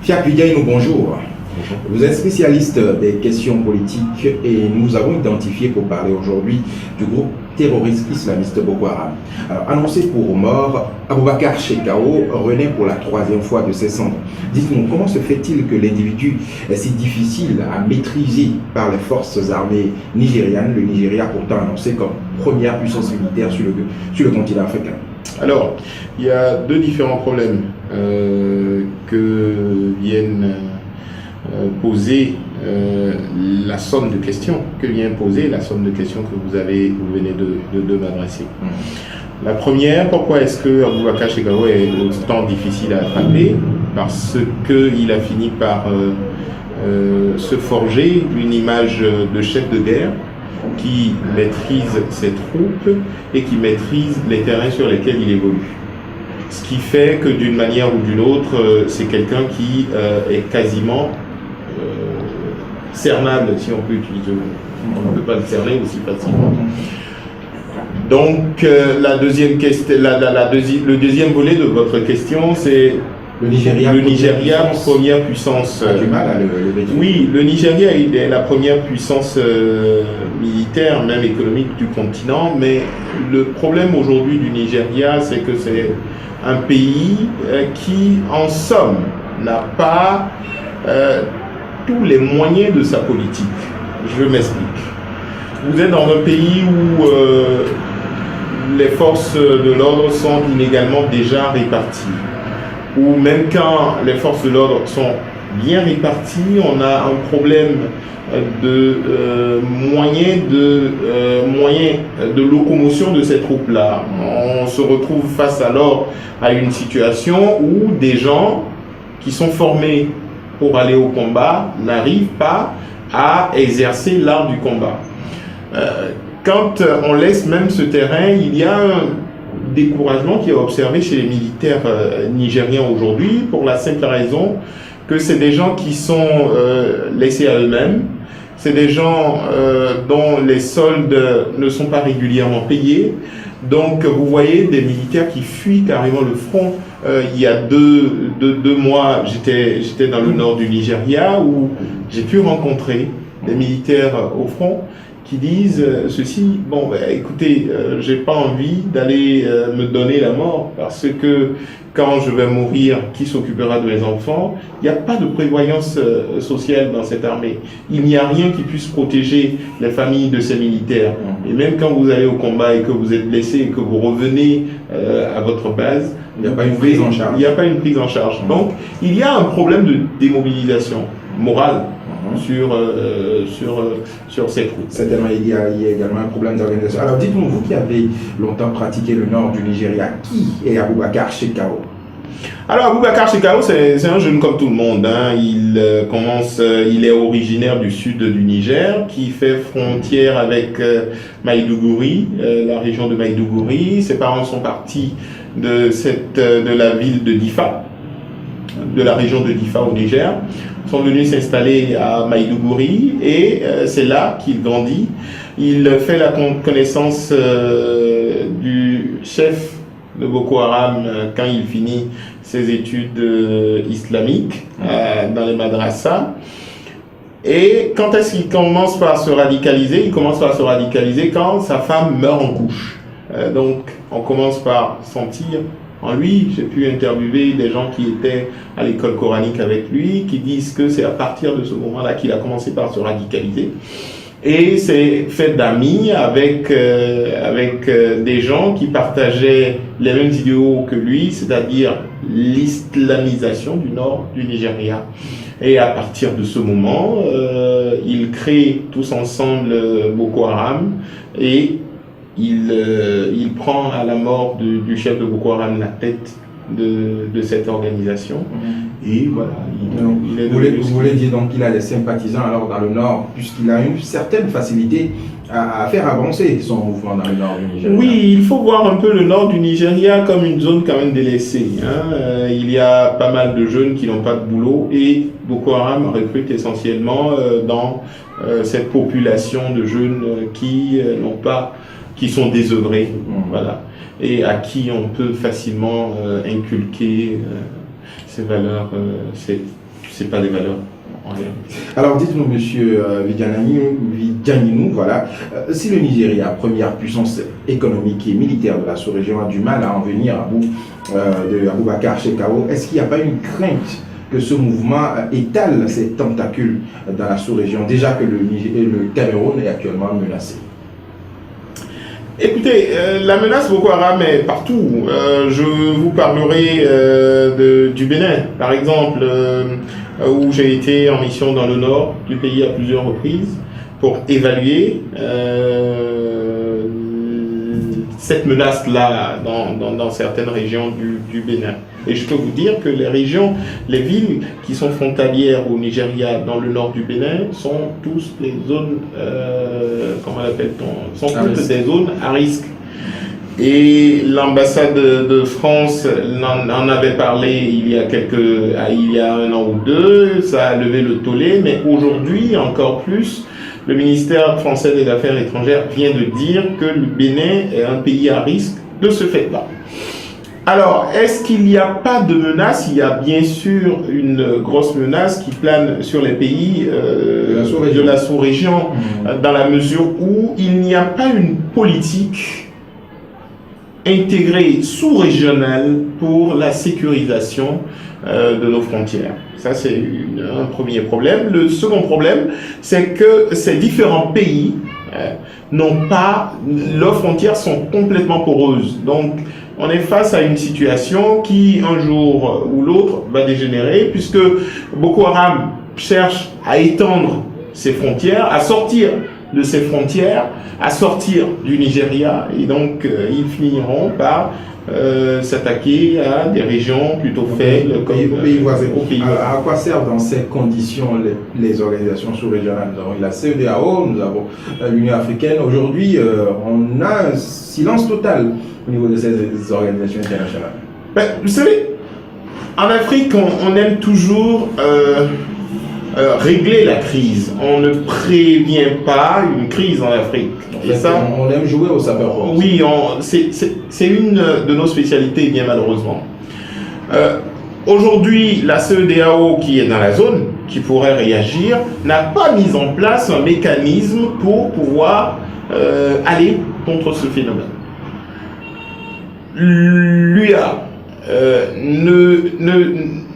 Pierre Pudiaïno, bonjour. Bonjour. Vous êtes spécialiste des questions politiques et nous avons identifié pour parler aujourd'hui du groupe terroriste islamiste Boko Haram. Alors, annoncé pour mort, Abubakar Shekau renaît pour la 3e fois de ses cendres. Dites-nous, comment se fait-il que l'individu est si difficile à maîtriser par les forces armées nigérianes, le Nigeria pourtant annoncé comme première puissance militaire sur le continent africain? Alors, il y a deux différents problèmes que viennent poser la somme de questions, que vous venez de m'adresser. La première, pourquoi est-ce que Abubakar Shekau est autant difficile à attraper? Parce qu'il a fini par se forger une image de chef de guerre qui maîtrise ses troupes et qui maîtrise les terrains sur lesquels il évolue. Ce qui fait que d'une manière ou d'une autre, c'est quelqu'un qui est quasiment cernable, si on peut utiliser. On ne peut pas le cerner aussi facilement. Donc, le deuxième volet de votre question, c'est le Nigeria, première puissance. Du mal à le oui, le Nigeria est la première puissance militaire, même économique du continent, mais le problème aujourd'hui du Nigeria, c'est que c'est un pays qui, en somme, n'a pas tous les moyens de sa politique. Je m'explique. Vous êtes dans un pays où les forces de l'ordre sont inégalement déjà réparties. Ou même quand les forces de l'ordre sont bien réparties, on a un problème de moyens de locomotion de ces troupes-là. On se retrouve face alors à une situation où des gens qui sont formés pour aller au combat n'arrivent pas à exercer l'art du combat. Quand on laisse même ce terrain, il y a un découragement qui est observé chez les militaires nigériens aujourd'hui pour la simple raison que c'est des gens qui sont laissés à eux-mêmes, c'est des gens dont les soldes ne sont pas régulièrement payés. Donc vous voyez des militaires qui fuient carrément le front. Il y a deux mois, j'étais dans le nord du Nigeria où j'ai pu rencontrer des militaires au front qui disent ceci: bon, écoutez, j'ai pas envie d'aller me donner la mort parce que quand je vais mourir, qui s'occupera de mes enfants? Il n'y a pas de prévoyance sociale dans cette armée. Il n'y a rien qui puisse protéger les familles de ces militaires. Et même quand vous allez au combat et que vous êtes blessé et que vous revenez à votre base, il n'y a pas une prise en charge. Il n'y a pas une prise en charge. Donc, il y a un problème de démobilisation morale sur ces troupes. Certainement, il y a également un problème d'organisation. Alors, dites-nous, vous qui avez longtemps pratiqué le nord du Nigeria, qui est Abubakar Shekau? Alors, Abubakar Shekau, c'est un jeune comme tout le monde. Hein. Il est originaire du sud du Niger, qui fait frontière avec Maïdougouri, la région de Maïdougouri. Ses parents sont partis de la ville de Difa, de la région de Difa au Niger, sont venus s'installer à Maïdougouri et c'est là qu'il grandit. Il fait la connaissance du chef de Boko Haram quand il finit ses études islamiques dans les madrasas. Et quand est-ce qu'il commence par se radicaliser? Il commence par se radicaliser quand sa femme meurt en couche. Donc on commence par sentir en lui. J'ai pu interviewer des gens qui étaient à l'école coranique avec lui, qui disent que c'est à partir de ce moment-là qu'il a commencé par se radicaliser. Et c'est fait d'amis avec des gens qui partageaient les mêmes idéaux que lui, c'est-à-dire l'islamisation du nord du Nigeria. Et à partir de ce moment, ils créent tous ensemble Boko Haram et il prend à la mort du chef de Boko Haram la tête de cette organisation. Et voilà, vous voulez dire donc qu'il a des sympathisants alors dans le nord, puisqu'il a une certaine facilité à faire avancer son mouvement dans le nord du Nigeria. Oui, il faut voir un peu le nord du Nigeria comme une zone quand même délaissée. Il y a pas mal de jeunes qui n'ont pas de boulot et Boko Haram recrute essentiellement dans cette population de jeunes qui sont désœuvrés, voilà, et à qui on peut facilement inculquer ces valeurs, c'est pas des valeurs. En réalité. Alors dites-nous, monsieur Vidjaninou, voilà, si le Nigeria, première puissance économique et militaire de la sous-région, a du mal à en venir à bout de Aboubacar Shekau, est-ce qu'il n'y a pas une crainte que ce mouvement étale ses tentacules dans la sous-région, déjà que le Cameroun est actuellement menacé? Écoutez, la menace Boko Haram est partout. Je vous parlerai du Bénin, par exemple, où j'ai été en mission dans le nord du pays à plusieurs reprises pour évaluer cette menace-là dans certaines régions du Bénin. Et je peux vous dire que les villes qui sont frontalières au Nigeria, dans le nord du Bénin, sont tous des zones, comment l'appelle-t-on, sont toutes des zones à risque. Et l'ambassade de France en avait parlé il y a un an ou deux, ça a levé le tollé, mais aujourd'hui, encore plus, le ministère français des Affaires étrangères vient de dire que le Bénin est un pays à risque de ce fait-là. Alors, est-ce qu'il n'y a pas de menace? Il y a bien sûr une grosse menace qui plane sur les pays de la sous-région, dans la mesure où il n'y a pas une politique intégrée sous-régionale pour la sécurisation de nos frontières. Ça, c'est un premier problème. Le second problème, c'est que ces différents pays leurs frontières sont complètement poreuses. Donc, on est face à une situation qui, un jour ou l'autre, va dégénérer, puisque Boko Haram cherche à étendre ses frontières, à sortir de ses frontières, à sortir du Nigeria, et donc ils finiront par s'attaquer à des régions plutôt faibles comme aux pays voisins. À quoi servent dans ces conditions les organisations sous-régionales? Nous avons la CEDEAO, nous avons l'Union africaine. Aujourd'hui, on a un silence total au niveau de ces organisations internationales. Vous savez, en Afrique, on aime toujours régler la crise. On ne prévient pas une crise en Afrique. Et ça, on aime jouer au sapeur. Oui, c'est une de nos spécialités, bien malheureusement. Aujourd'hui, la CEDEAO, qui est dans la zone, qui pourrait réagir, n'a pas mis en place un mécanisme pour pouvoir aller contre ce phénomène. L'UA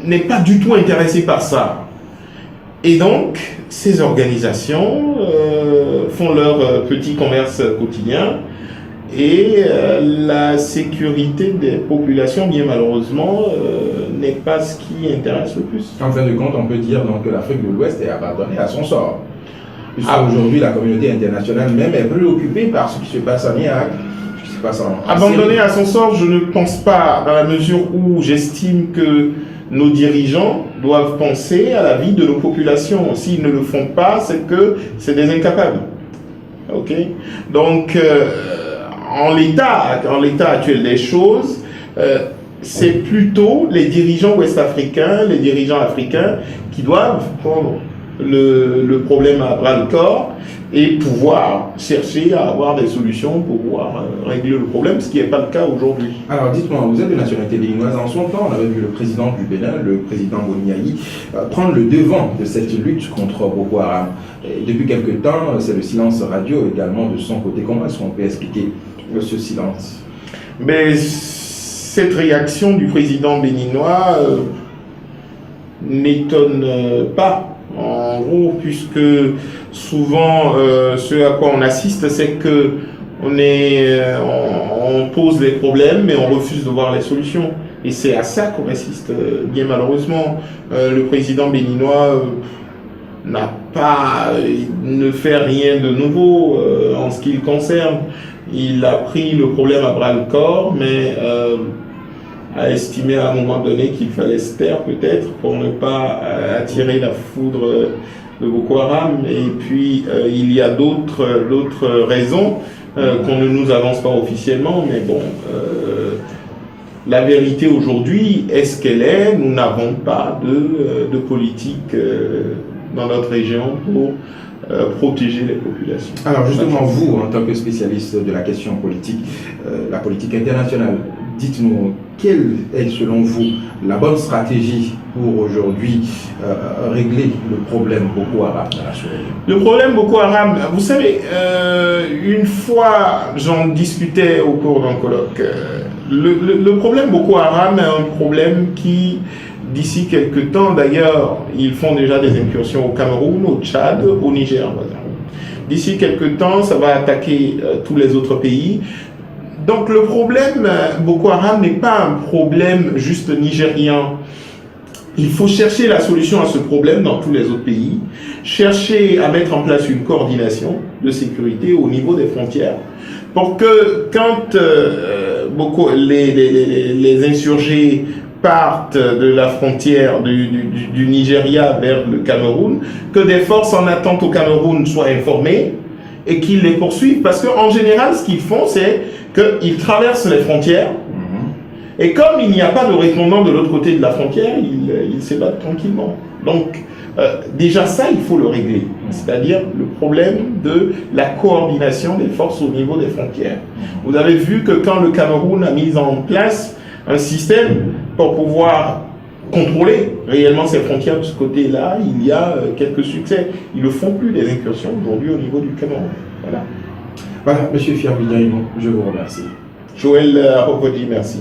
n'est pas du tout intéressé par ça. Et donc, ces organisations font leur petit commerce quotidien et la sécurité des populations, bien malheureusement, n'est pas ce qui intéresse le plus. En fin de compte, on peut dire donc, que l'Afrique de l'Ouest est abandonnée à son sort. Puisqu'aujourd'hui, la communauté internationale même est préoccupée par ce qui se passe en Irak. Abandonnée à son sort, je ne pense pas, dans la mesure où j'estime que nos dirigeants doivent penser à la vie de nos populations. S'ils ne le font pas, c'est que c'est des incapables. Ok? Donc, en l'état actuel des choses, c'est plutôt les dirigeants ouest-africains, les dirigeants africains qui doivent prendre le problème à bras-le-corps et pouvoir chercher à avoir des solutions pour pouvoir régler le problème, ce qui n'est pas le cas aujourd'hui. Alors dites-moi, vous êtes de nationalité béninoise. En son temps, on avait vu le président du Bénin, le président Boniaï, prendre le devant de cette lutte contre Boko Haram. Et depuis quelque temps, c'est le silence radio également de son côté. Comment est-ce qu'on peut expliquer ce silence? Mais cette réaction du président béninois n'étonne pas. En gros, puisque souvent, ce à quoi on assiste, c'est que on pose les problèmes, mais on refuse de voir les solutions. Et c'est à ça qu'on assiste, bien malheureusement. Le président béninois ne fait rien de nouveau en ce qui le concerne. Il a pris le problème à bras-le-corps, mais a estimé à un moment donné qu'il fallait se taire peut-être pour ne pas attirer la foudre de Boko Haram. Et puis il y a d'autres raisons qu'on ne nous avance pas officiellement, mais bon, la vérité aujourd'hui est ce qu'elle est. Nous n'avons pas de politique dans notre région pour protéger les populations. Alors justement, vous, en tant que spécialiste de la question politique, la politique internationale, dites-nous, quelle est selon vous la bonne stratégie pour aujourd'hui régler le problème Boko Haram dans la sous-région? Le problème Boko Haram, vous savez, une fois j'en discutais au cours d'un colloque, le problème Boko Haram est un problème qui, d'ici quelques temps d'ailleurs, ils font déjà des incursions au Cameroun, au Tchad, au Niger. D'ici quelques temps, ça va attaquer tous les autres pays. Donc le problème Boko Haram n'est pas un problème juste nigérien. Il faut chercher la solution à ce problème dans tous les autres pays, chercher à mettre en place une coordination de sécurité au niveau des frontières pour que quand les insurgés partent de la frontière du Nigeria vers le Cameroun, que des forces en attente au Cameroun soient informées et qu'ils les poursuivent. Parce qu'en général, ce qu'ils font, c'est qu'ils traversent les frontières et comme il n'y a pas de répondant de l'autre côté de la frontière, ils s'ébattent tranquillement. Donc, déjà ça, il faut le régler. C'est-à-dire le problème de la coordination des forces au niveau des frontières. Vous avez vu que quand le Cameroun a mis en place un système pour pouvoir contrôler réellement ces frontières de ce côté-là, il y a quelques succès. Ils ne font plus des incursions aujourd'hui au niveau du Cameroun. Voilà. Voilà, M. Fiambilia, je vous remercie. Joël Apokodi, merci.